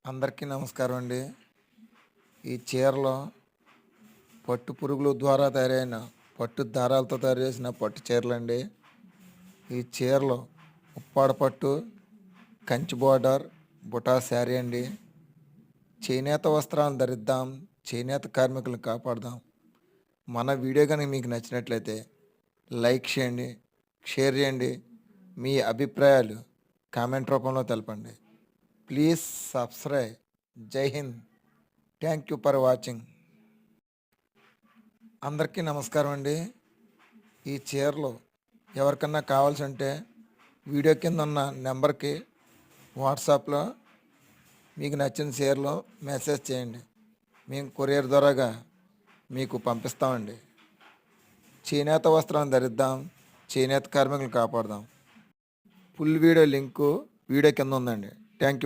అందరికీ నమస్కారం అండి. ఈ చీరలో పట్టు పురుగుల ద్వారా తయారైన పట్టు దారాలతో తయారు చేసిన పట్టు చీరలండి. ఈ చీరలో ఉప్పాడ పట్టు, కంచి బోర్డర్, బుటా శారీ అండి. చేనేత వస్త్రాలను ధరిద్దాం, చేనేత కార్మికులను కాపాడదాం. మన వీడియో కనుక మీకు నచ్చినట్లయితే లైక్ చేయండి, షేర్ చేయండి. మీ అభిప్రాయాలు కామెంట్ రూపంలో తెలపండి. Please subscribe. జై హింద్. Thank you for watching. అందరికీ నమస్కారం అండి. ఈ చీరలు ఎవరికన్నా కావాల్సి ఉంటే వీడియో కింద ఉన్న నెంబర్కి వాట్సాప్లో మీకు నచ్చిన చీరలు మెసేజ్ చేయండి. మేము కొరియర్ ద్వారాగా మీకు పంపిస్తామండి. చేనేత వస్త్రాలను ధరిద్దాం, చేనేత కార్మికులను కాపాడదాం. ఫుల్ వీడియో లింకు వీడియో కింద ఉందండి. Thank you.